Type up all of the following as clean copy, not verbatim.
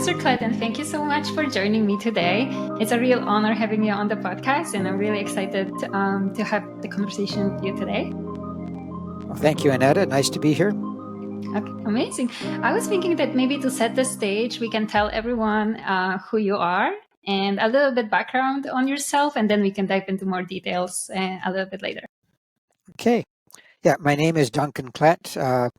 Mr. Klett, and thank you so much for joining me today. It's a real honor having you on the podcast, and I'm really excited to have the conversation with you today. Well, thank you, Annetta. Nice to be here. Okay, amazing. I was thinking that maybe to set the stage, we can tell everyone who you are and a little bit background on yourself, and then we can dive into more details a little bit later. Okay. Yeah, my name is Duncan Klett.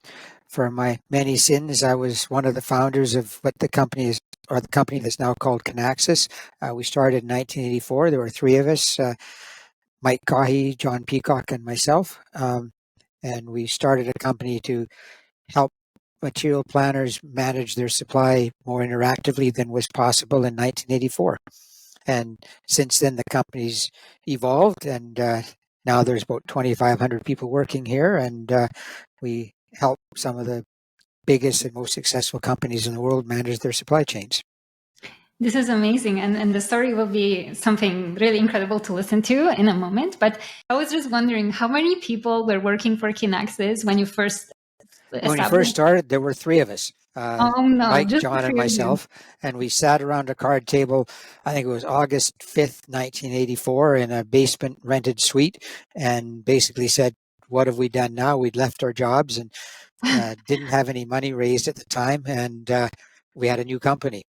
For my many sins, I was one of the founders of what the company is, or the company that's now called Kinaxis. We started in 1984. There were three of us, Mike Cahy, John Peacock, and myself. And we started a company to help material planners manage their supply more interactively than was possible in 1984. And since then, the company's evolved, and now there's about 2,500 people working here, and we help some of the biggest and most successful companies in the world manage their supply chains. This is amazing, and the story will be something really incredible to listen to in a moment. But I was just wondering, how many people were working for Kinaxis when you first established? When we first started, there were three of us. Oh no, Mike, just John, and myself, and we sat around a card table. I think it was August 5th, 1984, in a basement rented suite, and basically said, "What have we done now?" We'd left our jobs and didn't have any money raised at the time, and we had a new company.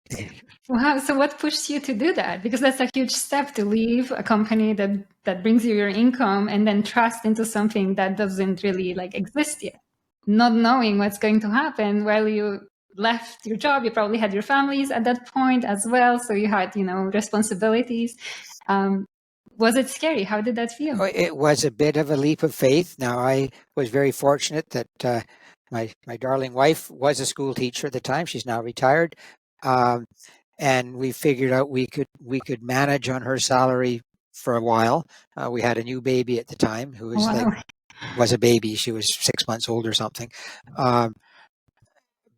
Wow! So what pushed you to do that? Because that's a huge step to leave a company that brings you your income and then trust into something that doesn't really exist yet. Not knowing what's going to happen while you left your job, you probably had your families at that point as well, so you had responsibilities. Was it scary? How did that feel? It was a bit of a leap of faith. Now, I was very fortunate that my darling wife was a school teacher at the time. She's now retired, and we figured out we could manage on her salary for a while. We had a new baby at the time who was was a baby. She was 6 months old or something.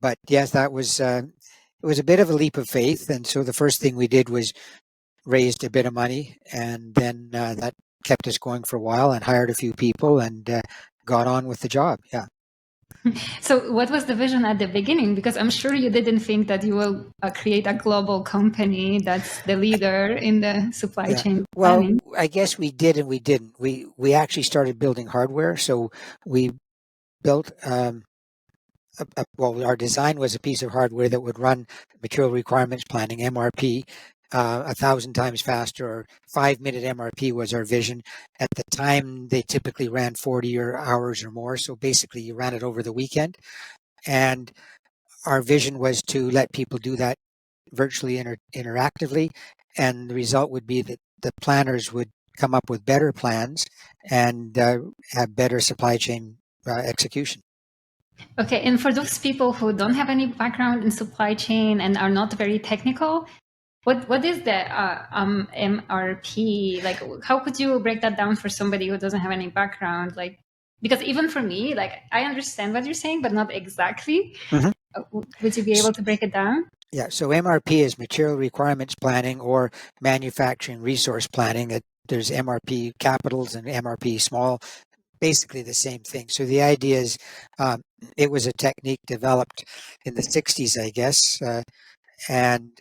But yes, that was it was a bit of a leap of faith. And so the first thing we did was raised a bit of money, and then that kept us going for a while, and hired a few people, and got on with the job. Yeah. So what was the vision at the beginning? Because I'm sure you didn't think that you will create a global company that's the leader in the supply chain. Well, I guess we did and we didn't. We actually started building hardware. So we built, well, our design was a piece of hardware that would run material requirements planning, MRP, 1,000 times faster, or 5-minute MRP was our vision. At the time, they typically ran 40 hours or more. So basically, you ran it over the weekend. And our vision was to let people do that virtually interactively. And the result would be that the planners would come up with better plans and have better supply chain execution. Okay, and for those people who don't have any background in supply chain and are not very technical, what is the MRP? Like, how could you break that down for somebody who doesn't have any background? Like, because even for me, I understand what you're saying, but not exactly. Mm-hmm. Would you be able to break it down? Yeah, so MRP is material requirements planning or manufacturing resource planning. There's MRP capitals and MRP small, basically the same thing. So the idea is it was a technique developed in the 60s, I guess, and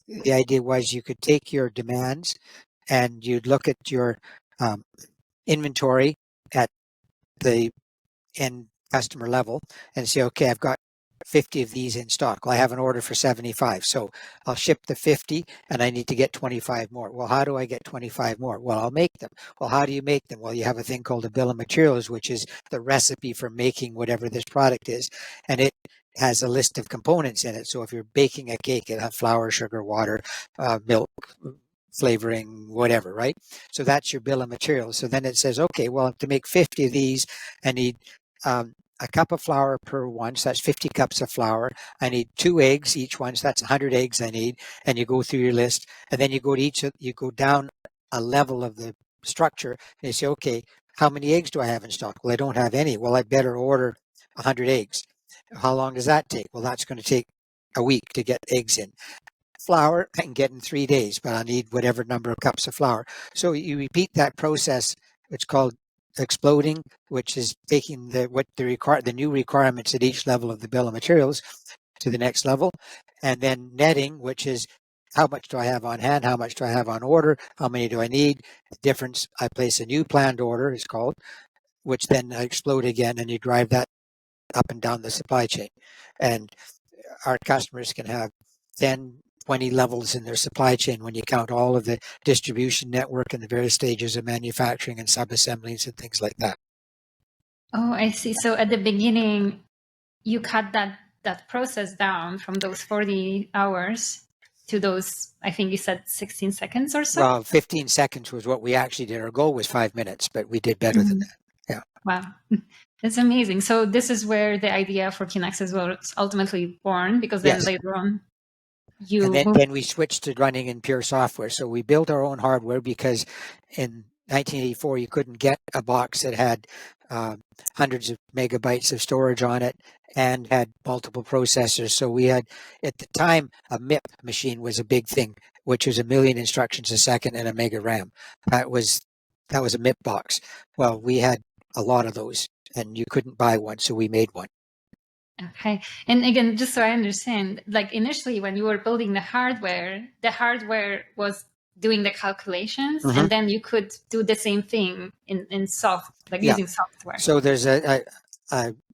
the idea was you could take your demands and you'd look at your inventory at the end customer level and say, okay, I've got 50 of these in stock. Well, I have an order for 75. So I'll ship the 50 and I need to get 25 more. Well, how do I get 25 more? Well, I'll make them. Well, how do you make them? Well, you have a thing called a bill of materials, which is the recipe for making whatever this product is. And it has a list of components in it. So if you're baking a cake, it'll have flour, sugar, water, milk, flavoring, whatever, right? So that's your bill of materials. So then it says, okay, well, to make 50 of these, I need a cup of flour per one, so that's 50 cups of flour. I need 2 eggs each one, so that's 100 eggs I need. And you go through your list, and then you go to you go down a level of the structure, and you say, okay, how many eggs do I have in stock? Well, I don't have any. Well, I better order 100 eggs. How long does that take? Well, that's going to take a week to get eggs in. Flour I can get in 3 days, but I need whatever number of cups of flour. So you repeat that process. It's called exploding, which is taking the new requirements at each level of the bill of materials, to the next level. And then netting, which is how much do I have on hand? How much do I have on order? How many do I need? The difference, I place a new planned order, is called, which then explode again, and you drive that up and down the supply chain. And our customers can have 10, 20 levels in their supply chain when you count all of the distribution network and the various stages of manufacturing and sub-assemblies and things like that. Oh, I see. So at the beginning, you cut that process down from those 40 hours to those, I think you said 16 seconds or so? Well, 15 seconds was what we actually did. Our goal was 5 minutes, but we did better than that. Yeah. Wow. That's amazing. So this is where the idea for Kinaxis was ultimately born, because then Yes. later on And then we switched to running in pure software. So we built our own hardware because in 1984, you couldn't get a box that had hundreds of megabytes of storage on it and had multiple processors. So we had, at the time, a MIP machine was a big thing, which was 1 million instructions a second and a mega RAM. That was a MIP box. Well, we had a lot of those, and you couldn't buy one, so we made one. Okay. And again, just so I understand, like initially when you were building the hardware was doing the calculations, and then you could do the same thing in using software. So there's a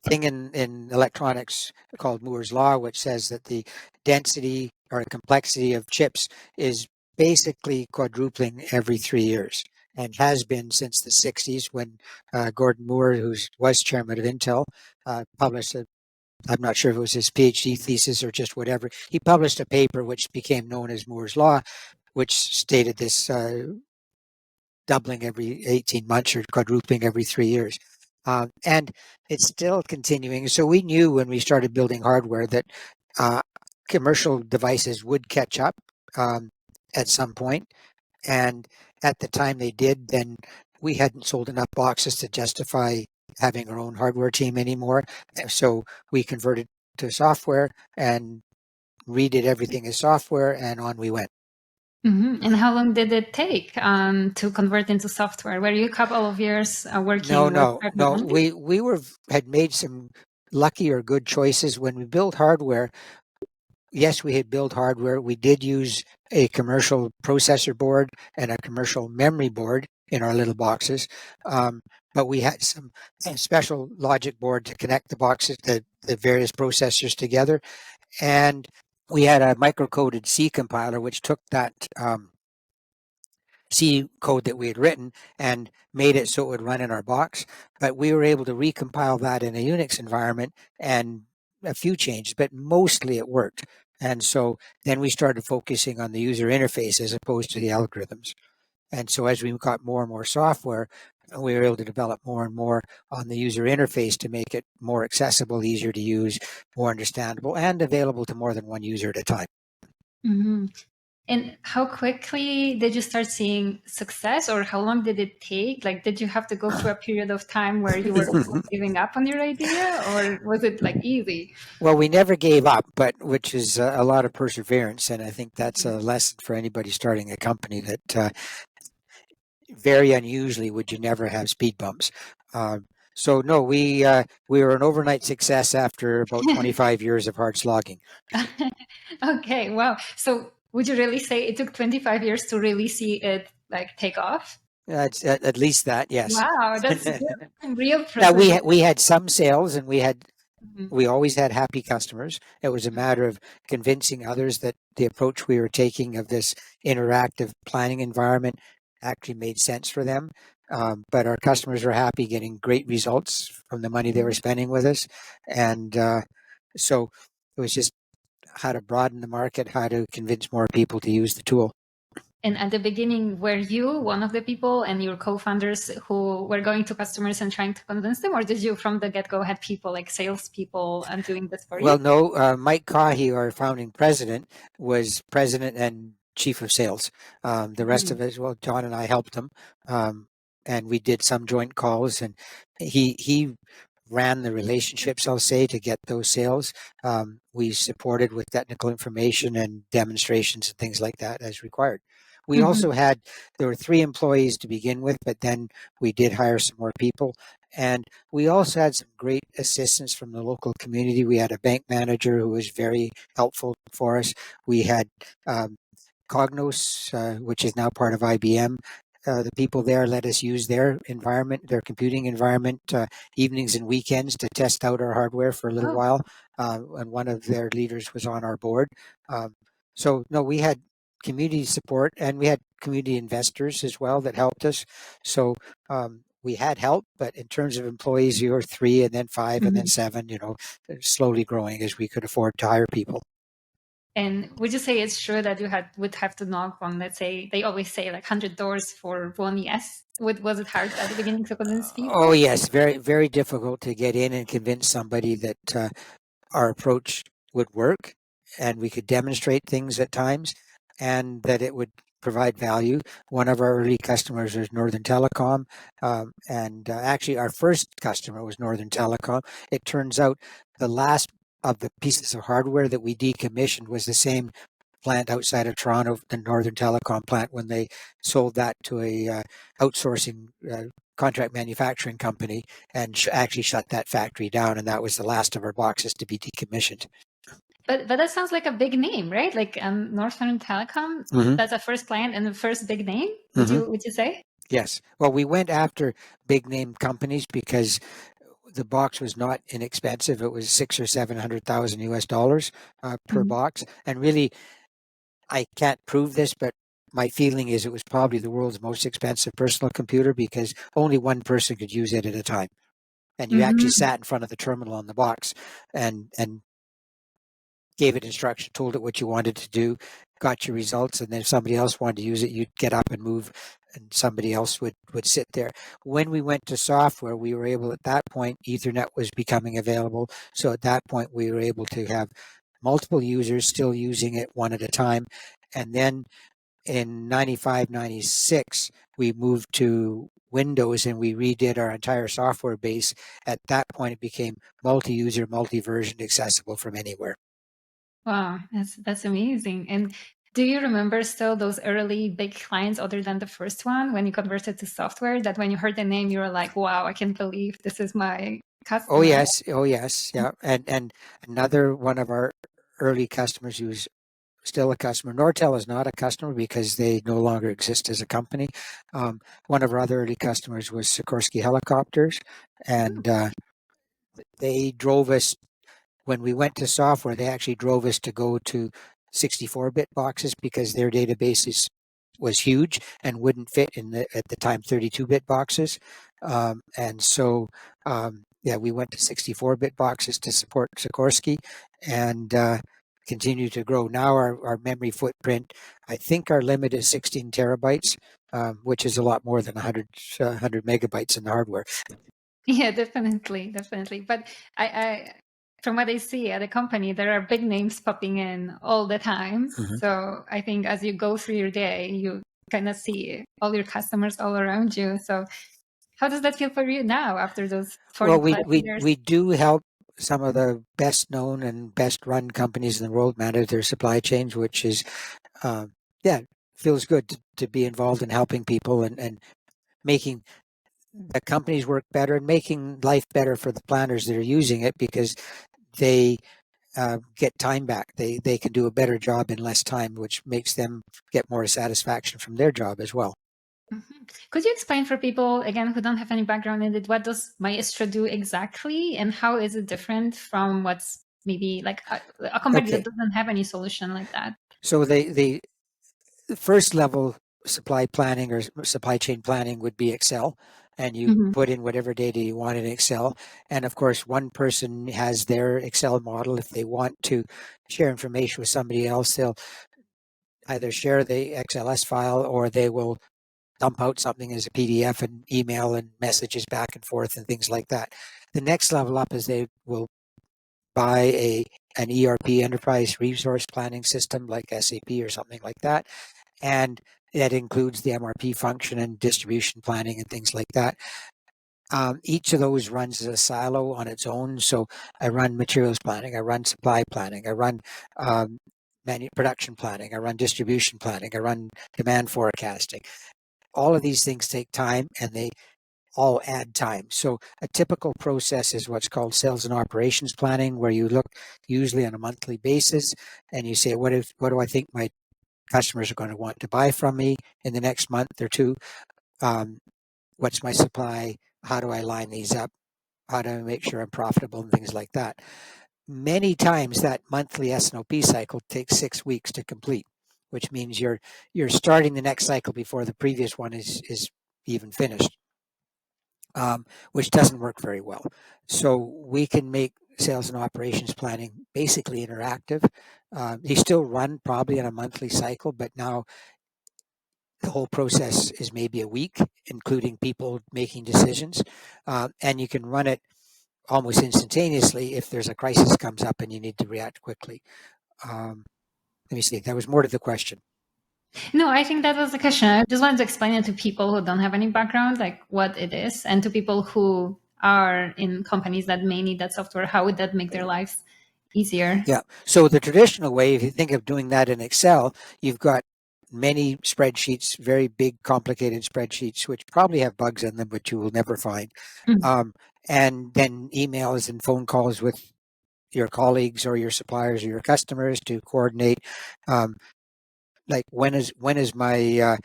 thing in electronics called Moore's Law, which says that the density or complexity of chips is basically quadrupling every 3 years, and has been since the 60s when Gordon Moore, who was chairman of Intel, published I'm not sure if it was his PhD thesis or just whatever. He published a paper which became known as Moore's Law, which stated this doubling every 18 months or quadrupling every 3 years. And it's still continuing. So we knew when we started building hardware that commercial devices would catch up at some point. And at the time they did, then we hadn't sold enough boxes to justify having our own hardware team anymore. So we converted to software and redid everything as software, and on we went. And how long did it take to convert into software? Were you a couple of years working? No. We had made some lucky or good choices when we built hardware. Yes, we had built hardware. We did use a commercial processor board and a commercial memory board in our little boxes, but we had some special logic board to connect the boxes, the various processors together, and we had a microcoded C compiler which took that C code that we had written and made it so it would run in our box. But we were able to recompile that in a Unix environment and a few changes, but mostly it worked. And so then we started focusing on the user interface as opposed to the algorithms. And so as we got more and more software, we were able to develop more and more on the user interface to make it more accessible, easier to use, more understandable, and available to more than one user at a time. And how quickly did you start seeing success, or how long did it take? Like, did you have to go through a period of time where you were giving up on your idea, or was it like easy? Well, we never gave up, but which is a lot of perseverance. And I think that's a lesson for anybody starting a company, that very unusually would you never have speed bumps. So no, we were an overnight success after about 25 years of hard slogging. Okay, wow. So would you really say it took 25 years to really see it like take off? At least that, yes. Wow, that's real. Now we had some sales, and we always had happy customers. It was a matter of convincing others that the approach we were taking of this interactive planning environment actually made sense for them. But our customers were happy, getting great results from the money they were spending with us. And so it was just how to broaden the market, how to convince more people to use the tool. And at the beginning, were you one of the people and your co-founders who were going to customers and trying to convince them, or did you from the get-go had people like salespeople and doing this for you? Well, no. Mike Cahy, our founding president, was president and chief of sales. The rest of it, well, John and I helped him, and we did some joint calls, and he ran the relationships, I'll say, to get those sales. We supported with technical information and demonstrations and things like that as required. We also had, there were 3 employees to begin with, but then we did hire some more people. And we also had some great assistance from the local community. We had a bank manager who was very helpful for us. We had Cognos, which is now part of IBM. The people there let us use their environment, their computing environment, evenings and weekends to test out our hardware for a little while. And one of their leaders was on our board. So, no, we had community support, and we had community investors as well that helped us. So we had help, but in terms of employees, you were 3 and then 5 and then 7, slowly growing as we could afford to hire people. And would you say it's true that you would have to knock on, let's say, they always say like 100 doors for one yes? Was it hard at the beginning to convince people? Oh, yes. Very, very difficult to get in and convince somebody that our approach would work and we could demonstrate things at times and that it would provide value. One of our early customers was Northern Telecom, and actually our first customer was Northern Telecom. It turns out the last of the pieces of hardware that we decommissioned was the same plant outside of Toronto, the Northern Telecom plant, when they sold that to a outsourcing contract manufacturing company and actually shut that factory down. And that was the last of our boxes to be decommissioned. But that sounds like a big name, right? Like Northern Telecom, that's a first client and the first big name, would you say? Yes. Well, we went after big name companies because the box was not inexpensive. It was $600,000 or $700,000 US dollars per box. And really, I can't prove this, but my feeling is it was probably the world's most expensive personal computer because only one person could use it at a time. And you actually sat in front of the terminal on the box and gave it instruction, told it what you wanted to do, got your results, and then if somebody else wanted to use it, you'd get up and move, and somebody else would sit there. When we went to software, we were able, at that point, Ethernet was becoming available. So at that point, we were able to have multiple users still using it one at a time. And then in 95, 96, we moved to Windows and we redid our entire software base. At that point, it became multi-user, multi-version, accessible from anywhere. Wow, that's amazing. And do you remember still those early big clients other than the first one when you converted to software, that when you heard the name, you were like, wow, I can't believe this is my customer? Oh, yes. Oh, yes. Yeah. And another one of our early customers who's still a customer, Nortel is not a customer because they no longer exist as a company. One of our other early customers was Sikorsky Helicopters, and they drove us. When we went to software, they actually drove us to go to 64-bit boxes because their database was huge and wouldn't fit in at the time 32-bit boxes. And so, we went to 64-bit boxes to support Sikorsky and continue to grow. Now our memory footprint, I think our limit is 16 terabytes, which is a lot more than 100 megabytes in the hardware. Yeah, definitely. But I from what I see at the company, there are big names popping in all the time. So I think as you go through your day, you kind of see all your customers all around you. So how does that feel for you now after those 40 Well, plus years? we do help some of the best known and best run companies in the world manage their supply chains, which is, feels good to be involved in helping people and making the companies work better and making life better for the planners that are using it because they get time back. They can do a better job in less time, which makes them get more satisfaction from their job as well. Could you explain for people, again, who don't have any background in it, what does Maestro do exactly and how is it different from what's maybe like a company that doesn't have any solution like that? So the first level supply planning or supply chain planning would be Excel, and you put in whatever data you want in Excel. And of course, one person has their Excel model. If they want to share information with somebody else, they'll either share the XLS file or they will dump out something as a PDF and email and messages back and forth and things like that. The next level up is they will buy an ERP, enterprise resource planning system like SAP or something like that. And that includes the MRP function and distribution planning and things like that. Each of those runs as a silo on its own. So I run materials planning, I run supply planning, I run production planning, I run distribution planning, I run demand forecasting. All of these things take time, and they all add time. So a typical process is what's called sales and operations planning, where you look usually on a monthly basis and you say, what do I think my customers are going to want to buy from me in the next month or two? What's my supply? How do I line these up? How do I make sure I'm profitable and things like that? Many times that monthly S&OP cycle takes 6 weeks to complete, which means you're starting the next cycle before the previous one is even finished, which doesn't work very well. So we can make sales and operations planning basically interactive. They still run probably on a monthly cycle, but now the whole process is maybe a week, including people making decisions, and you can run it almost instantaneously if there's a crisis comes up and you need to react quickly. Let me see. There was more to the question. No, I think that was the question. I just wanted to explain it to people who don't have any background, like what it is, and to people who are in companies that may need that software. How would that make their lives easier? Yeah. So the traditional way, if you think of doing that in Excel, you've got many spreadsheets, very big, complicated spreadsheets, which probably have bugs in them, but you will never find. Mhm. And then emails and phone calls with your colleagues or your suppliers or your customers to coordinate. Like when's my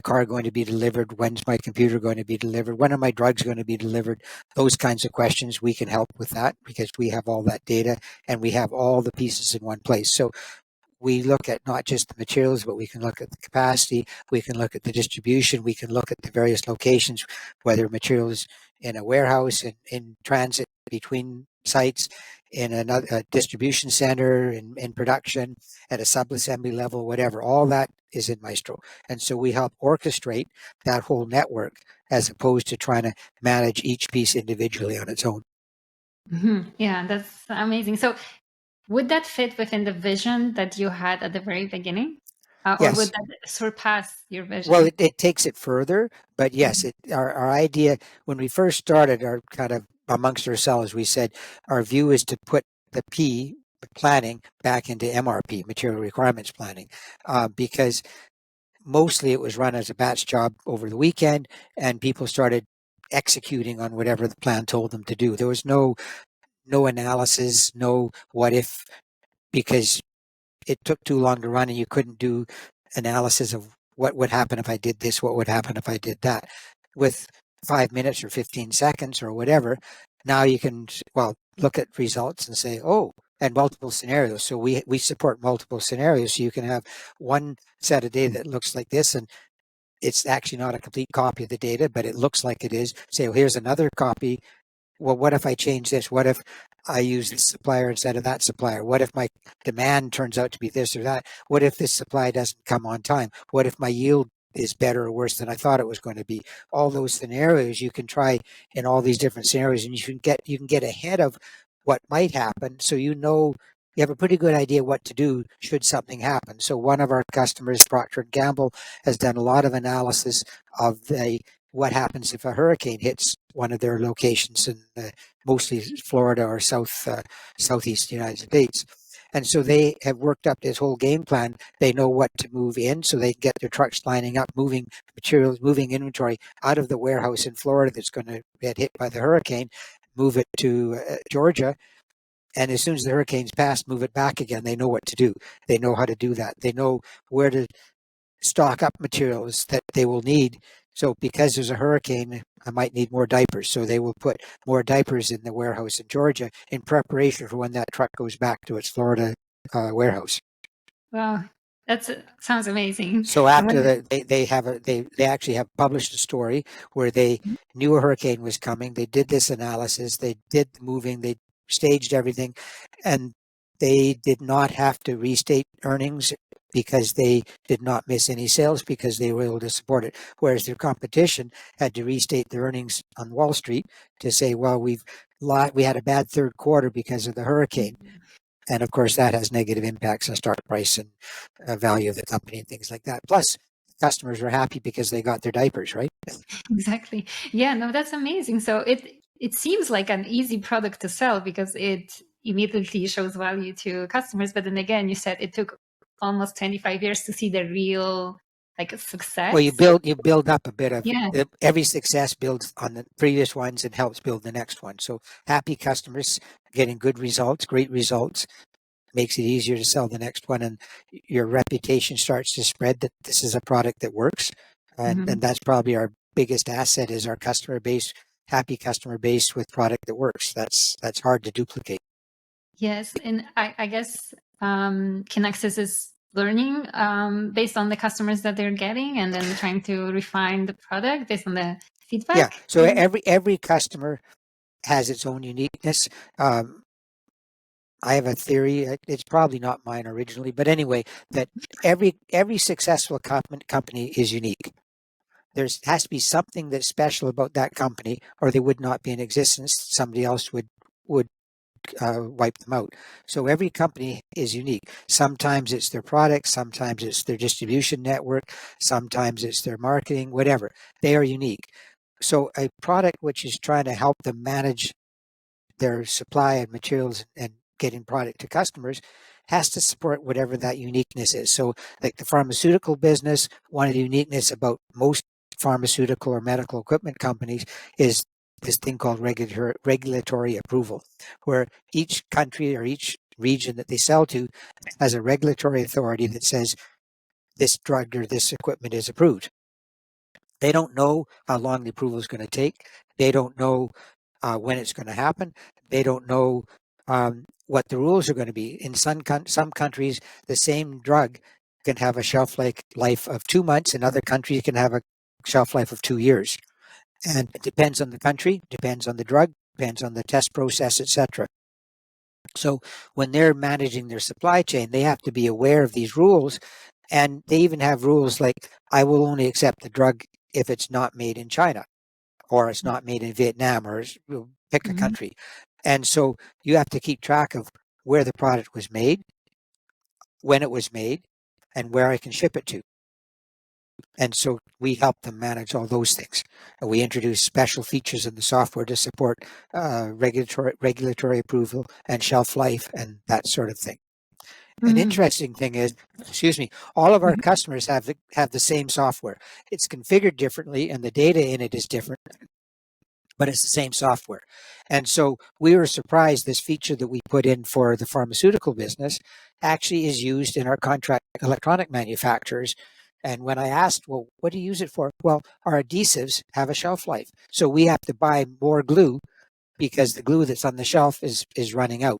car going to be delivered? When's my computer going to be delivered? When are my drugs going to be delivered? Those kinds of questions, we can help with that because we have all that data and we have all the pieces in one place. So we look at not just the materials, but we can look at the capacity, we can look at the distribution, we can look at the various locations, whether materials in a warehouse, in transit between sites, in a distribution center, in production, at a sub-assembly level, whatever. All that is in Maestro. And so we help orchestrate that whole network as opposed to trying to manage each piece individually on its own. Mm-hmm. Yeah, that's amazing. So would that fit within the vision that you had at the very beginning? Or would Yes. that surpass your vision? Well, it takes it further, but yes, our idea when we first started, our kind of amongst ourselves, we said our view is to put the planning back into MRP, material requirements planning, because mostly it was run as a batch job over the weekend, and people started executing on whatever the plan told them to do. There was no analysis, no what if, because it took too long to run and you couldn't do analysis of what would happen if I did this, what would happen if I did that. With 5 minutes or 15 seconds or whatever, now you can, look at results and say, oh, and multiple scenarios. So we support multiple scenarios. So you can have one set of data that looks like this, and it's actually not a complete copy of the data, but it looks like it is. Say, well, here's another copy. Well, what if I change this? What if I use this supplier instead of that supplier? What if my demand turns out to be this or that? What if this supply doesn't come on time? What if my yield is better or worse than I thought it was going to be? All those scenarios you can try in all these different scenarios, and you can get ahead of what might happen, so you have a pretty good idea what to do should something happen. So one of our customers, Procter & Gamble, has done a lot of analysis of what happens if a hurricane hits one of their locations in mostly Florida or southeast United States. And so they have worked up this whole game plan. They know what to move in, so they can get their trucks lining up, moving materials, moving inventory out of the warehouse in Florida that's going to get hit by the hurricane, move it to Georgia. And as soon as the hurricane's passed, move it back again. They know what to do. They know how to do that. They know where to stock up materials that they will need. So because there's a hurricane, I might need more diapers. So they will put more diapers in the warehouse in Georgia in preparation for when that truck goes back to its Florida warehouse. Wow, that sounds amazing. So after they actually have published a story where they knew a hurricane was coming. They did this analysis. They did the moving. They staged everything, and they did not have to restate earnings because they did not miss any sales because they were able to support it. Whereas their competition had to restate their earnings on Wall Street to say, well, we had a bad third quarter because of the hurricane. And of course, that has negative impacts on stock price and value of the company and things like that. Plus, customers were happy because they got their diapers, right? Exactly. Yeah, no, that's amazing. So it seems like an easy product to sell because it immediately shows value to customers. But then again, you said it took almost 25 years to see the real like success. Well, you build up a bit of Yeah. every success builds on the previous ones and helps build the next one. So happy customers getting good results, great results, makes it easier to sell the next one, and your reputation starts to spread that this is a product that works. And that's probably our biggest asset is our customer base, happy customer base with product that works. That's hard to duplicate. Yes, and I guess Kinaxis is learning based on the customers that they're getting, and then trying to refine the product based on the feedback. Yeah. So every customer has its own uniqueness. I have a theory. It's probably not mine originally, but anyway, that every successful company is unique. There has to be something that's special about that company, or they would not be in existence. Somebody else would wipe them out. So every company is unique. Sometimes it's their product, sometimes it's their distribution network, sometimes it's their marketing, whatever. They are unique. So a product which is trying to help them manage their supply of materials and getting product to customers has to support whatever that uniqueness is. So like the pharmaceutical business, one of the uniqueness about most pharmaceutical or medical equipment companies is this thing called regulatory approval, where each country or each region that they sell to has a regulatory authority that says this drug or this equipment is approved. They don't know how long the approval is going to take. They don't know when it's going to happen. They don't know what the rules are going to be. In some countries, the same drug can have a shelf life of 2 months. In other countries, it can have a shelf life of 2 years. And it depends on the country, depends on the drug, depends on the test process, etc. So when they're managing their supply chain, they have to be aware of these rules. And they even have rules like, I will only accept the drug if it's not made in China, or it's not made in Vietnam, or pick a country. And so you have to keep track of where the product was made, when it was made, and where I can ship it to. And so we help them manage all those things. And we introduce special features in the software to support regulatory approval and shelf life and that sort of thing. An interesting thing is, all of our customers have the same software. It's configured differently, and the data in it is different, but it's the same software. And so we were surprised this feature that we put in for the pharmaceutical business actually is used in our contract electronic manufacturers. And when I asked, well, what do you use it for? Well, our adhesives have a shelf life. So we have to buy more glue because the glue that's on the shelf is running out.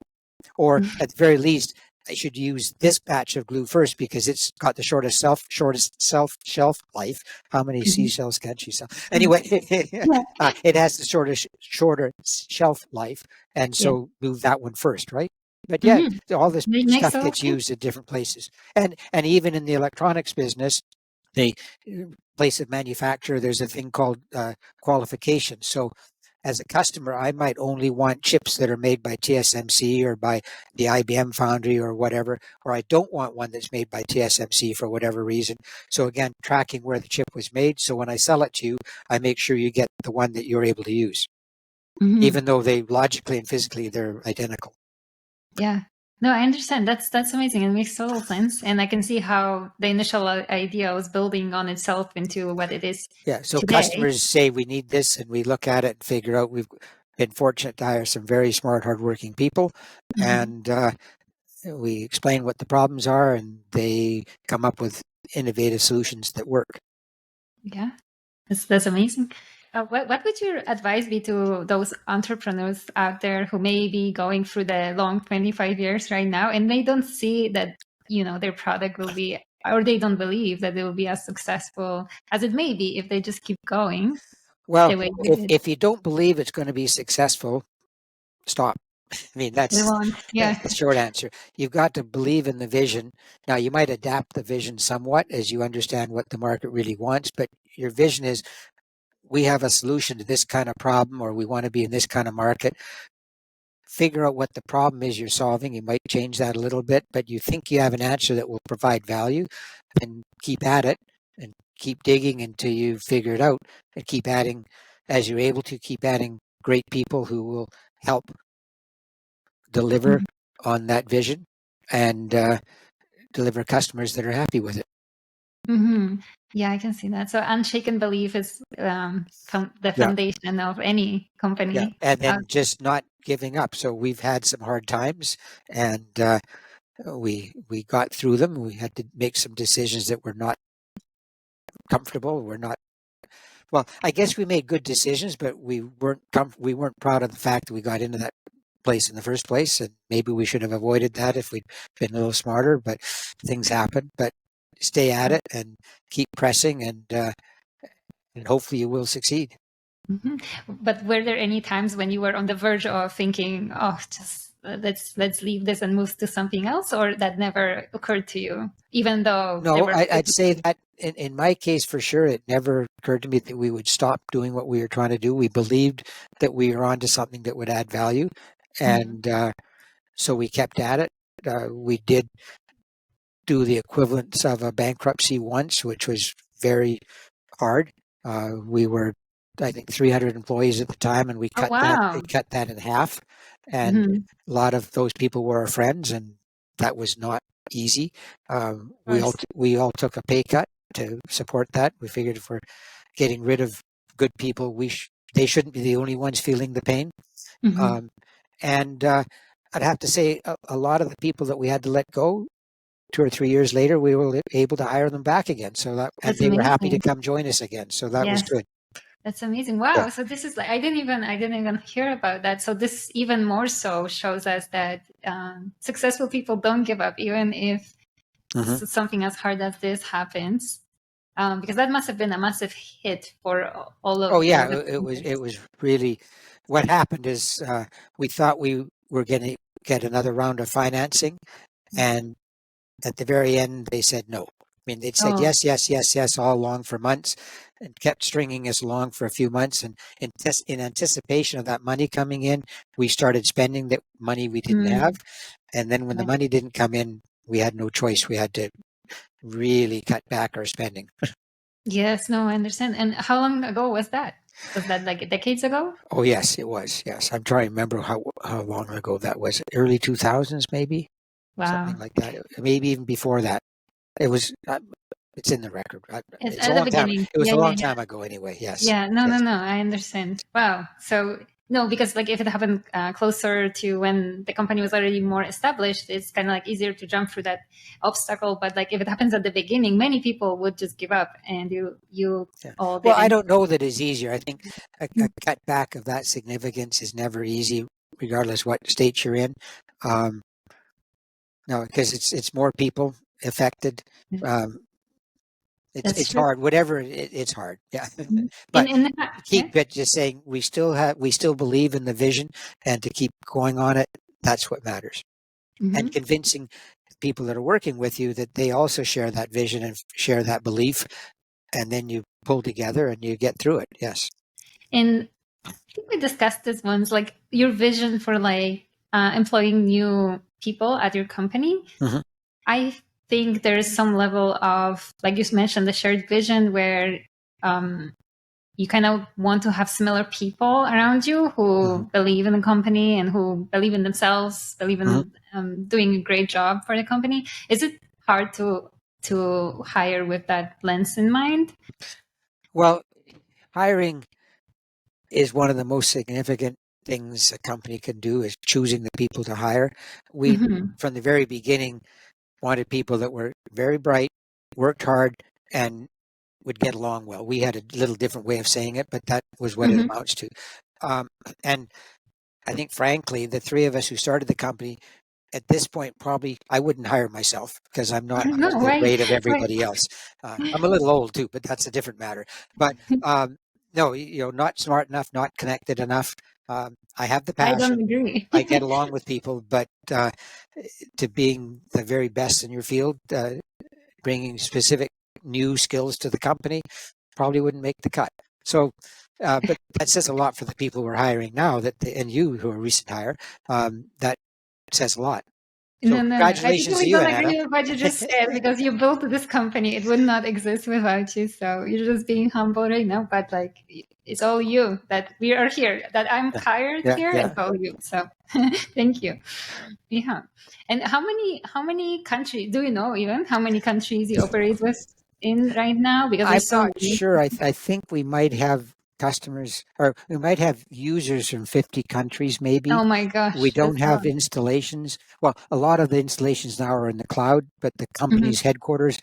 Or at the very least, I should use this batch of glue first because it's got the shortest shelf life. How many seashells can she sell? Anyway, it has the shorter shelf life, and so move that one first, right? But all this stuff gets used at different places, and even in the electronics business, the place of manufacture, there's a thing called qualification. So as a customer, I might only want chips that are made by TSMC or by the IBM foundry or whatever, or I don't want one that's made by TSMC for whatever reason. So again, tracking where the chip was made. So when I sell it to you, I make sure you get the one that you're able to use, even though they logically and physically they're identical. Yeah. No, I understand. That's amazing. It makes total sense. And I can see how the initial idea was building on itself into what it is. Yeah. So today. Customers say we need this, and we look at it and figure out we've been fortunate to hire some very smart, hardworking people. And we explain what the problems are, and they come up with innovative solutions that work. Yeah. That's amazing. What would your advice be to those entrepreneurs out there who may be going through the long 25 years right now and they don't see that, their product will be, or they don't believe that it will be as successful as it may be if they just keep going? Well, if you don't believe it's going to be successful, stop. I mean, that's the short answer. You've got to believe in the vision. Now, you might adapt the vision somewhat as you understand what the market really wants, but your vision is, we have a solution to this kind of problem, or we want to be in this kind of market. Figure out what the problem is you're solving. You might change that a little bit, but you think you have an answer that will provide value, and keep at it and keep digging until you figure it out, and keep adding as you're able to, keep adding great people who will help deliver on that vision and deliver customers that are happy with it. Mm-hmm. Yeah, I can see that. So unshaken belief is the foundation of any company. Yeah, and then just not giving up. So we've had some hard times, and we got through them. We had to make some decisions that were not comfortable. We're not. Well, I guess we made good decisions, but we weren't proud of the fact that we got into that place in the first place, and maybe we should have avoided that if we'd been a little smarter. But things happen. But stay at it and keep pressing, and hopefully you will succeed. Mm-hmm. But were there any times when you were on the verge of thinking, "Oh, just let's leave this and move to something else," or that never occurred to you, even though? No, I'd say that in my case, for sure, it never occurred to me that we would stop doing what we were trying to do. We believed that we were onto something that would add value, and so we kept at it. We did do the equivalence of a bankruptcy once, which was very hard. We were, I think, 300 employees at the time, and we cut that in half. And a lot of those people were our friends, and that was not easy. We all took a pay cut to support that. We figured if we're getting rid of good people, they shouldn't be the only ones feeling the pain. And I'd have to say a lot of the people that we had to let go, 2 or 3 years later, we were able to hire them back again. So and they were happy to come join us again. So that was good. That's amazing. Wow. Yeah. So this is like, I didn't even hear about that. So this even more so shows us that successful people don't give up, even if something as hard as this happens. Because that must have been a massive hit for all of. Oh yeah, it was really. What happened is we thought we were going to get another round of financing, and at the very end they said no. I mean, they'd said yes all along for months, and kept stringing us along for a few months. And in anticipation of that money coming in, we started spending that money we didn't have. And then when the money didn't come in, we had no choice. We had to really cut back our spending. Yes, no, I understand. And how long ago was that? Was that like decades ago? Oh, yes, it was. Yes. I'm trying to remember how long ago that was. Early 2000s, maybe? Wow. Something like that. Maybe even before that. It was, it's in the record. It's a long time. It was a long time ago anyway. Yes. Yeah. No. I understand. Wow. So no, because like if it happened closer to when the company was already more established, it's kind of like easier to jump through that obstacle. But like if it happens at the beginning, many people would just give up, and you all. Well, I don't know that it's easier. I think a cutback of that significance is never easy, regardless what state you're in. No, because it's more people affected. It's hard. Whatever it's hard. Yeah. But keep it just saying we still believe in the vision, and to keep going on it. That's what matters. And convincing people that are working with you that they also share that vision and share that belief, and then you pull together and you get through it. Yes. And I think we discussed this once, like your vision for like employing new people at your company. I think there is some level of, like you mentioned, the shared vision where you kind of want to have similar people around you who believe in the company and who believe in themselves, believe in doing a great job for the company. Is it hard to hire with that lens in mind? Well, hiring is one of the most significant things a company can do, is choosing the people to hire. We, from the very beginning, wanted people that were very bright, worked hard, and would get along well. We had a little different way of saying it, but that was what it amounts to. And I think, frankly, the three of us who started the company, at this point, probably I wouldn't hire myself because I'm not the rate of everybody else. I'm a little old too, but that's a different matter. But no, not smart enough, not connected enough. I have the passion. I don't agree. I get along with people, but to being the very best in your field, bringing specific new skills to the company, probably wouldn't make the cut. So, but that says a lot for the people we're hiring now, and you who are recent hire, that says a lot. No, So no, no. I congratulations to totally you, don't Anna. agree with what you just said because you built this company. It would not exist without you. So you're just being humble right now. But like, it's all you that we are here. That I'm hired Yeah, here. yeah. It's all you. So thank you. Yeah. And how many countries do you know even how many countries you operate with in right now? Because I'm there's so not many. sure. I think we might have customers, or we might have users from 50 countries, maybe. Oh my We gosh, don't that's a have lot. installations. Well, a lot of the installations now are in the cloud, but the Mhm. company's headquarters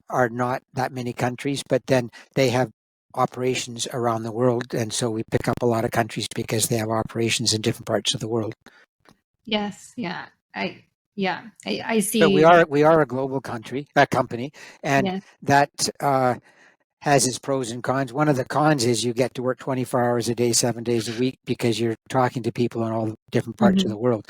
are not that many countries, but then they have operations around the world. And so we pick up a lot of countries because they have operations in different parts of the world. Yes, yeah. I But we see. are we are a global company, and Yes. that has its pros and cons. One of the cons is you get to work 24 hours a day, 7 days a week, because you're talking to people in all the different parts of Mhm. the world.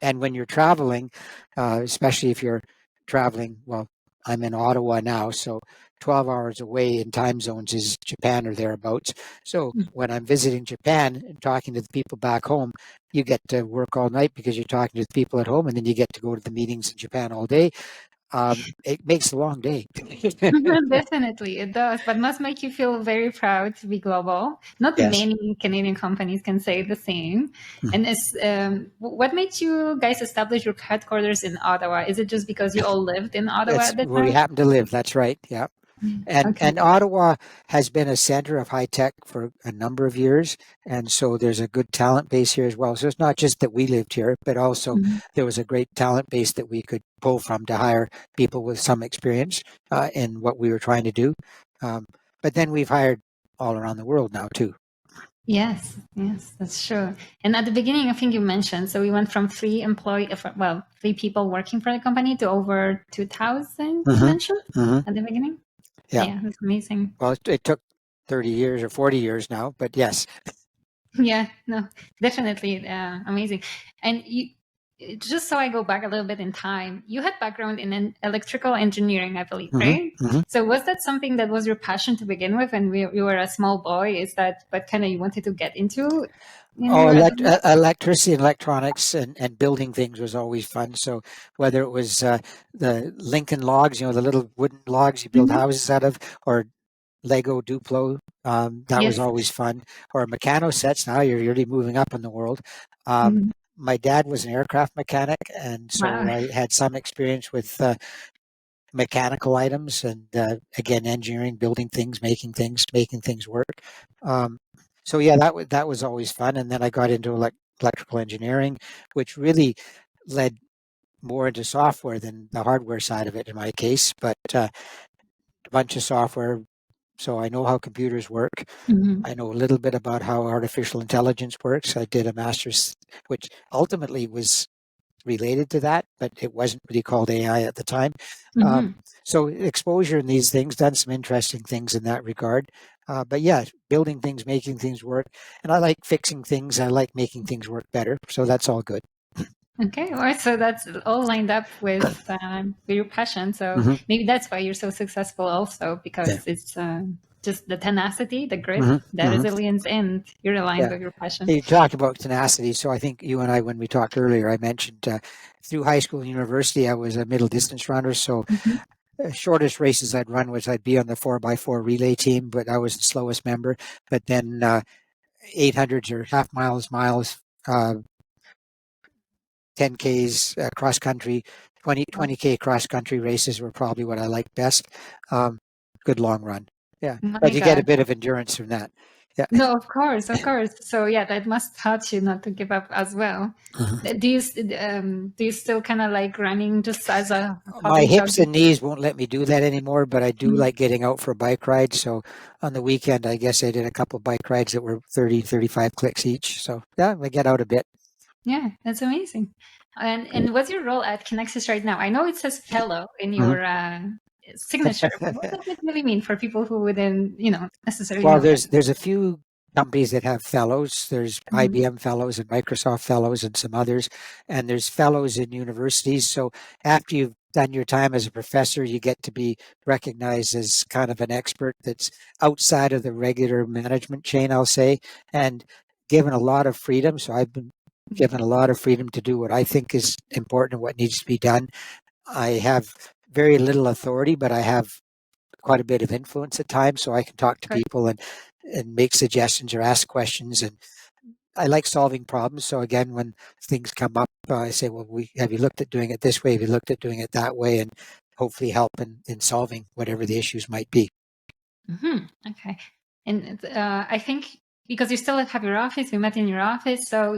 And when you're traveling, especially if you're traveling, well, I'm in Ottawa now, so 12 hours away in time zones is Japan or thereabouts. So when I'm visiting Japan and talking to the people back home, you get to work all night because you're talking to the people at home, and then you get to go to the meetings in Japan all day. It makes a long day. Definitely, it does, but must make you feel very proud to be global. Not Yes. many Canadian companies can say the same. Mhm. And what made you guys establish your headquarters in Ottawa? Is it just because you all lived in Ottawa It's at the where we time? happen to live. That's right. Yeah. Okay. And Ottawa has been a center of high tech for a number of years, and so there's a good talent base here as well. So it's not just that we lived here, but also Mhm. there was a great talent base that we could pull from to hire people with some experience in what we were trying to do. Um, but then we've hired all around the world now too. Yes, yes, that's true. And at the beginning, I think you mentioned, so we went from three people working for the company to over 2,000, you Hmm. mentioned Hmm. at the beginning? Yeah. Yeah, that's amazing. Well, it took 30 years or 40 years now, but yes. Yeah, no, definitely amazing. And just so I go back a little bit in time, you had background in an electrical engineering, I believe, Hmm. right? Hmm. So was that something that was your passion to begin with, and you were a small boy? Is that what kind of you wanted to get into in Oh, your adult? electricity and electronics and building things was always fun. So whether it was the Lincoln logs, the little wooden logs you build Mhm. houses out of, or Lego Duplo, that was Yes. always fun. Or Meccano sets. Now you're really moving up in the world. Um, Mhm. my dad was an aircraft mechanic, and so Wow. I had some experience with mechanical items and again engineering, building things, making things work. Um, so yeah, that was always fun. And then I got into electrical engineering, which really led more into software than the hardware side of it in my case, but a bunch of software. So I know how computers work. Mhm. I know a little bit about how artificial intelligence works. I did a master's, which ultimately was related to that, but it wasn't really called AI at the time. Um, Mhm. so exposure in these things, done some interesting things in that regard. But yeah, building things, making things work, and I like fixing things. I like making things work better. So that's all good. Okay, all right. So that's all lined up with your passion. So Hmm. maybe that's why you're so successful, also Yeah. because it's just the tenacity, the grit, Hmm. the Hmm. resilience, and you're aligned Yeah. with your passion. You talked about tenacity. So I think you and I, when we talked earlier, I mentioned through high school and university, I was a middle distance runner. So Mhm. shortest races I'd run was I'd be on the 4x4 relay team, but I was the slowest member. But then 800s or half miles, 10Ks cross country, 20K cross country races were probably what I liked best. Um, Good long run. Yeah. My But you get a God. bit of endurance from that. Yeah. No, of course, of course. So yeah, that must taught you not to give up as well. Mhm. Do you still kind of like running just as a My hobby, hips jogging? and knees won't let me do that anymore, but I do Mhm. like getting out for a bike ride. So on the weekend, I guess I did a couple bike rides that were 30, 35 clicks each. So yeah, I get out a bit. Yeah, that's amazing. And what's your role at Kinaxis right now? I know it says fellow in Mhm. your signature, but what does it really mean for people who wouldn't, necessarily Well, know that? there's a few companies that have fellows. There's Mhm. IBM fellows and Microsoft fellows and some others, and there's fellows in universities. So after you've done your time as a professor, you get to be recognized as kind of an expert that's outside of the regular management chain, I'll say, and given a lot of freedom. So I've been given a lot of freedom to do what I think is important and what needs to be done. I have very little authority, but I have quite a bit of influence at times, so I can talk to people and make suggestions or ask questions. And I like solving problems. So again, when things come up, I say, well, have you looked at doing it this way? Have you looked at doing it that way? And hopefully help in solving whatever the issues might be. Okay. And I think because you still have your office, we met in your office. So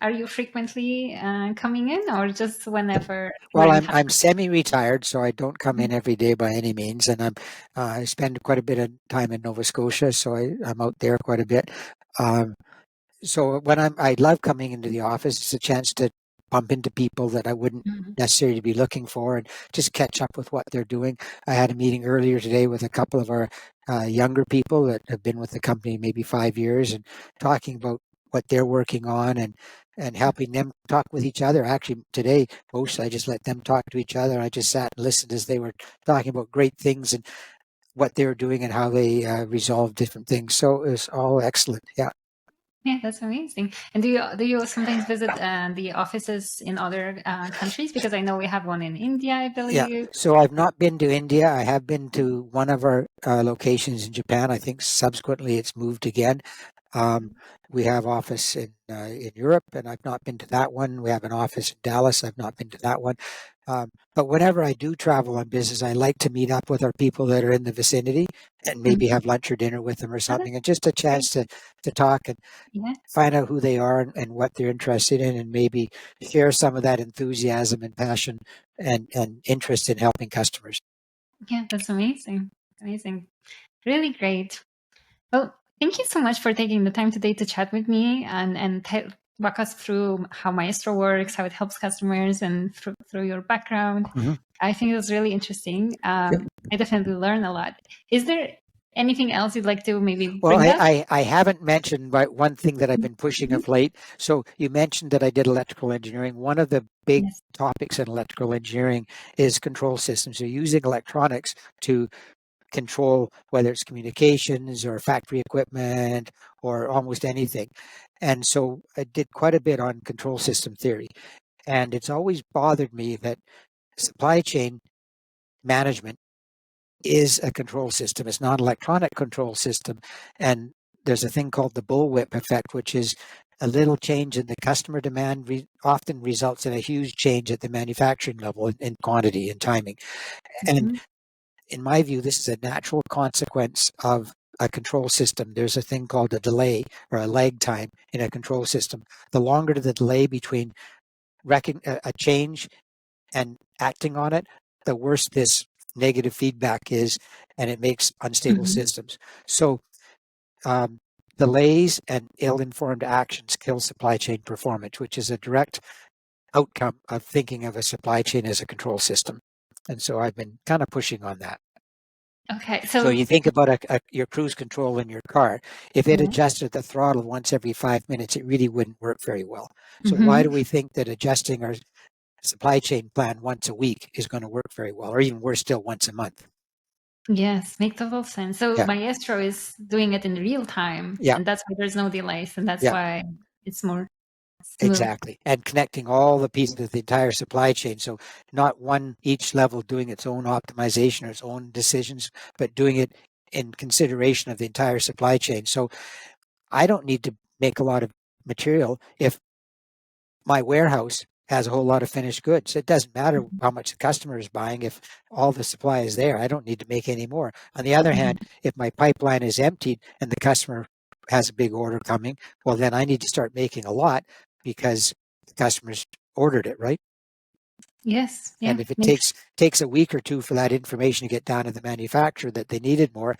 are you frequently coming in, or just whenever? Well, I'm semi-retired, so I don't come in Mhm. every day by any means, and I spend quite a bit of time in Nova Scotia, so I'm out there quite a bit. So when I love coming into the office. It's a chance to bump into people that I wouldn't necessarily be looking for and just catch up with what they're doing. I had a meeting earlier today with a couple of our younger people that have been with the company maybe 5 years and talking about what they're working on and helping them talk with each other. Actually, today, mostly I just let them talk to each other. I just sat and listened as they were talking about great things and what they were doing and how they resolve different things. So it was all excellent. Yeah. Yeah, that's amazing. And do you sometimes visit the offices in other countries? Because I know we have one in India, I Yeah. believe. So I've not been to India. I have been to one of our locations in Japan. I think subsequently it's moved again. We have office in Europe, and I've not been to that one. We have an office in Dallas. I've not been to that one. But whenever I do travel on business, I like to meet up with our people that are in the vicinity and maybe have lunch or dinner with them or something, and just a chance to talk and Yeah. find out who they are and what they're interested in, and maybe share some of that enthusiasm and passion and interest in helping customers. Yeah, that's amazing. Amazing. Really great. Well, thank you so much for taking the time today to chat with me and walk us through how Maestro works, how it helps customers, and through your background. I think it was really interesting. I definitely learned a lot. Is there anything else you'd like to maybe Well, bring up? I haven't mentioned one thing that I've been pushing of late. So you mentioned that I did electrical engineering. One of the big Yes. topics in electrical engineering is control systems. So using electronics to control whether it's communications or factory equipment or almost anything. And so I did quite a bit on control system theory. And it's always bothered me that supply chain management is a control system. It's not an electronic control system. And there's a thing called the bullwhip effect, which is a little change in the customer demand often results in a huge change at the manufacturing level in quantity and timing. And in my view, this is a natural consequence of a control system. There's a thing called a delay or a lag time in a control system. The longer the delay between a change and acting on it, the worse this negative feedback is, and it makes unstable systems. So delays and ill-informed actions kill supply chain performance, which is a direct outcome of thinking of a supply chain as a control system. And so I've been kind of pushing on that. Okay. So you think about your cruise control in your car. If it adjusted the throttle once every 5 minutes, it really wouldn't work very well. So why do we think that adjusting our supply chain plan once a week is going to work very well, or even worse still, once a month? Yes, make total sense. So Yeah. Maestro is doing it in real time, Yeah. and that's why there's no delays, and that's Yeah. why it's more smooth. Exactly. And connecting all the pieces of the entire supply chain. So not each level doing its own optimization or its own decisions, but doing it in consideration of the entire supply chain. So I don't need to make a lot of material if my warehouse has a whole lot of finished goods. It doesn't matter how much the customer is buying. If all the supply is there, I don't need to make any more. On the other hand, if my pipeline is emptied and the customer has a big order coming, well, then I need to start making a lot because the customer's ordered it, right? Yes. Yeah. And if it takes a week or two for that information to get down to the manufacturer that they needed more,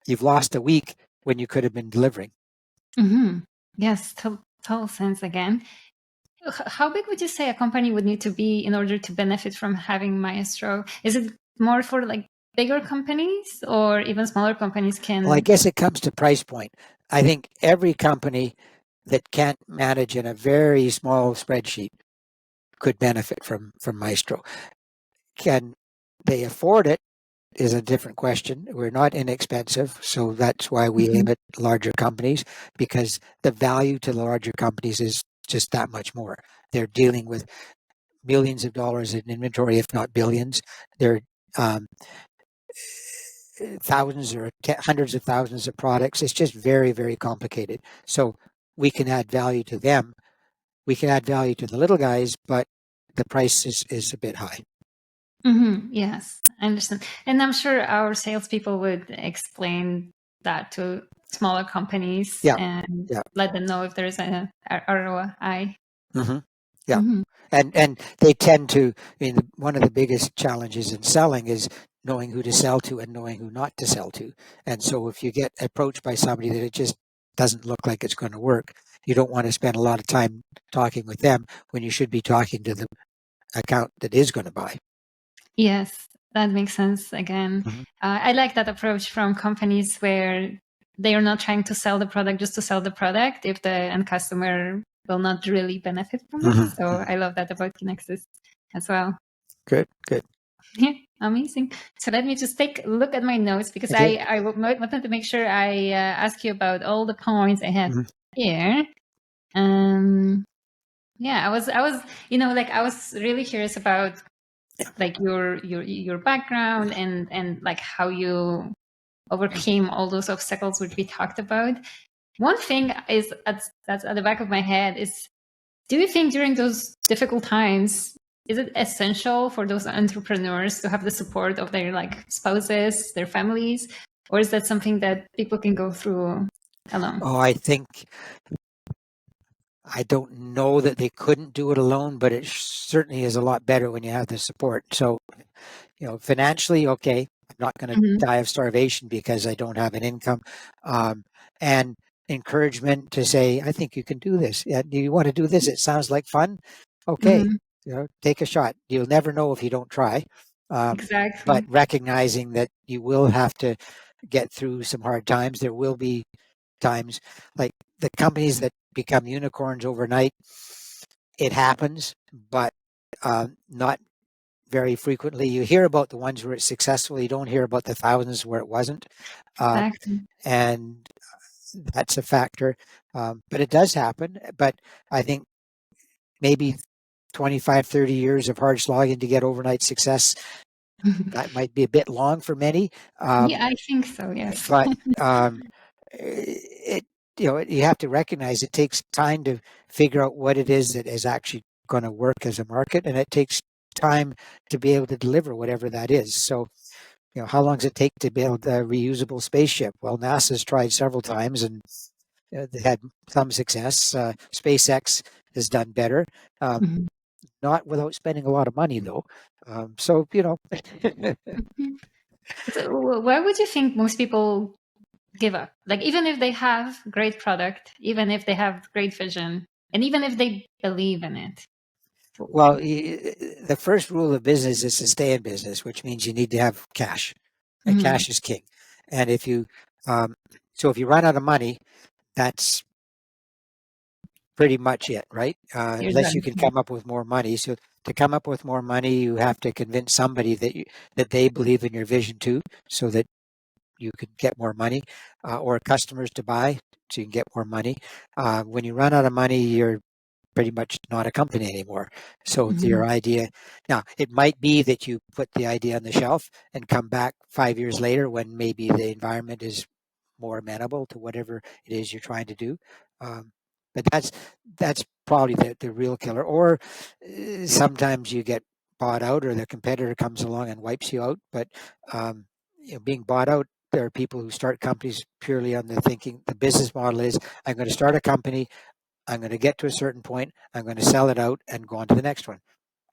you've lost a week when you could have been delivering. Yes, total sense again. How big would you say a company would need to be in order to benefit from having Maestro? Is it more for like bigger companies, or even smaller companies can? Well, I guess it comes to price point. I think every company that can't manage in a very small spreadsheet could benefit from Maestro. Can they afford it is a different question. We're not inexpensive, so that's why we aim at larger companies, because the value to the larger companies is just that much more. They're dealing with millions of dollars in inventory, if not billions. They're thousands or hundreds of thousands of products. It's just very, very complicated. So we can add value to them. We can add value to the little guys, but the price is a bit high. Yes, I understand. And I'm sure our salespeople would explain that to smaller companies and let them know if there's an ROI. Yeah. And they tend to, one of the biggest challenges in selling is knowing who to sell to and knowing who not to sell to. And so if you get approached by somebody that it just doesn't look like it's going to work, you don't want to spend a lot of time talking with them when you should be talking to the account that is going to buy. Yes, that makes sense again. I like that approach from companies where they are not trying to sell the product just to sell the product if the end customer will not really benefit from it. So I love that about Kinaxis as well. Good. Yeah, amazing. So let me just take a look at my notes because I wanted to make sure I ask you about all the points I have here. Yeah, I was I was really curious about like your background and like how you overcame all those obstacles which we talked about. One thing is that's at the back of my head is, do you think during those difficult times, is it essential for those entrepreneurs to have the support of their like spouses, their families, or is that something that people can go through alone? Oh, I don't know that they couldn't do it alone, but it certainly is a lot better when you have the support. So, financially, okay, I'm not going to die of starvation because I don't have an income. And encouragement to say, I think you can do this. Yeah, do you want to do this? It sounds like fun. Okay, take a shot. You'll never know if you don't try. Exactly. But recognizing that you will have to get through some hard times. There will be times like the companies that become unicorns overnight. It happens, but not very frequently. You hear about the ones where it's successful. You don't hear about the thousands where it wasn't. Exactly. And that's a factor. But it does happen. But I think maybe 25, 30 years of hard slogging to get overnight success, that might be a bit long for many. Yeah, I think so, yes. But you have to recognize it takes time to figure out what it is that is actually going to work as a market, and it takes time to be able to deliver whatever that is. So, how long does it take to build a reusable spaceship? Well, NASA's tried several times, and they had some success. SpaceX has done better, not without spending a lot of money, though. So. So why would you think most people give up? Like, even if they have great product, even if they have great vision, and even if they believe in it? Well, the first rule of business is to stay in business, which means you need to have cash. And cash is king. And if you run out of money, that's pretty much it, right? Unless you can come up with more money. So to come up with more money, you have to convince somebody that they believe in your vision too, so that you could get more money, or customers to buy so you can get more money. When you run out of money, you're pretty much not a company anymore. So your idea, now it might be that you put the idea on the shelf and come back 5 years later when maybe the environment is more amenable to whatever it is you're trying to do. But that's probably the real killer. Or sometimes you get bought out, or the competitor comes along and wipes you out. But being bought out, there are people who start companies purely on the thinking. The business model is, I'm going to start a company, I'm going to get to a certain point, I'm going to sell it out and go on to the next one.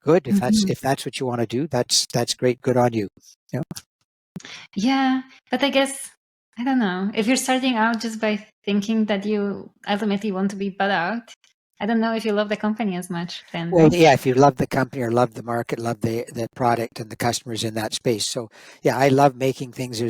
Good. If that's what you want to do, that's great. Good on you. Yeah, but I guess, I don't know, if you're starting out just by thinking that you ultimately want to be bought out, I don't know if you love the company as much then. Well, right? yeah, if you love the company or love the market, love the product and the customers in that space. So yeah, I love making things.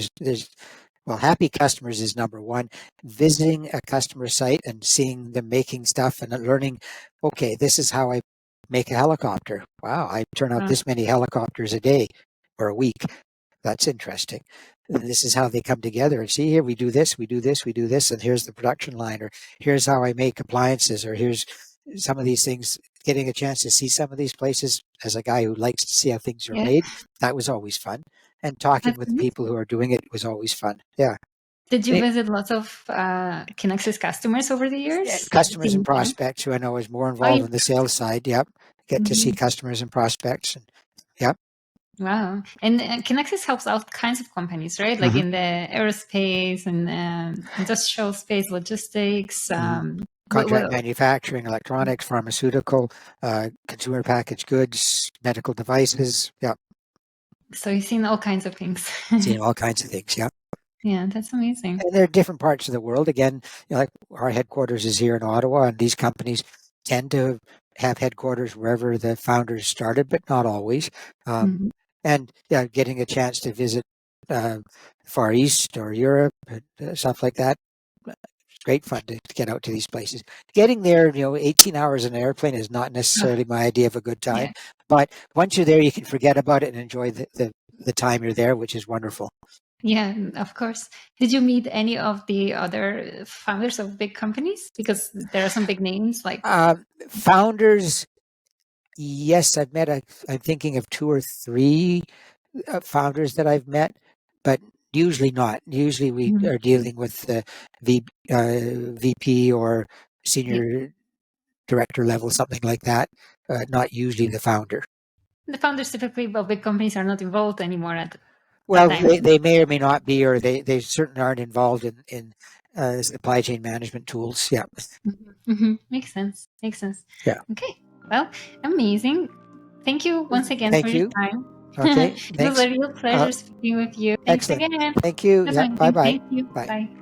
Well, happy customers is number one. Visiting a customer site and seeing them making stuff and learning, okay, this is how I make a helicopter. Wow, I turn out this many helicopters a day or a week. That's interesting. And this is how they come together. And see, here we do this, we do this, we do this, and here's the production line, or here's how I make appliances, or here's some of these things, getting a chance to see some of these places as a guy who likes to see how things are Yeah. made, that was always fun. And talking That's with the amazing. people who are doing it was always fun. Yeah. Did you visit lots of Kinaxis customers over the years? Customers and Seeing them? prospects who I know is more Oh, involved you, in the sales side. Yep. Get to see customers and prospects. And yep. wow. And Kinaxis helps all kinds of companies, right? Like in the aerospace and industrial space, logistics. Contract manufacturing, electronics, pharmaceutical, consumer packaged goods, medical devices. Yep. So you've seen all kinds of things. Seen all kinds of things. Yep. Yeah, that's amazing. And there are different parts of the world. Again, like our headquarters is here in Ottawa, and these companies tend to have headquarters wherever the founders started, but not always. And yeah, getting a chance to visit Far East or Europe and stuff like that. It's great fun to get out to these places. Getting there, 18 hours in an airplane is not necessarily my idea of a good time. Yeah. But once you're there, you can forget about it and enjoy the time you're there, which is wonderful. Yeah, of course. Did you meet any of the other founders of big companies? Because there are some big names like founders. Yes, I've met. I'm thinking of 2 or 3 founders that I've met, but usually not. Usually we are dealing with the VP or senior director level, something like that. Not usually the founder. The founders typically of big companies are not involved anymore at Well, that time. they may or may not be, or they certainly aren't involved in supply chain management tools. Yeah. Makes sense. Yeah. Okay. Well, amazing. Thank you once again Thank for you. your time. Okay. It was Thanks. a real pleasure speaking with you. Thanks Excellent. again. Thank you. Yeah. Bye-bye. Thank you. Bye. Bye.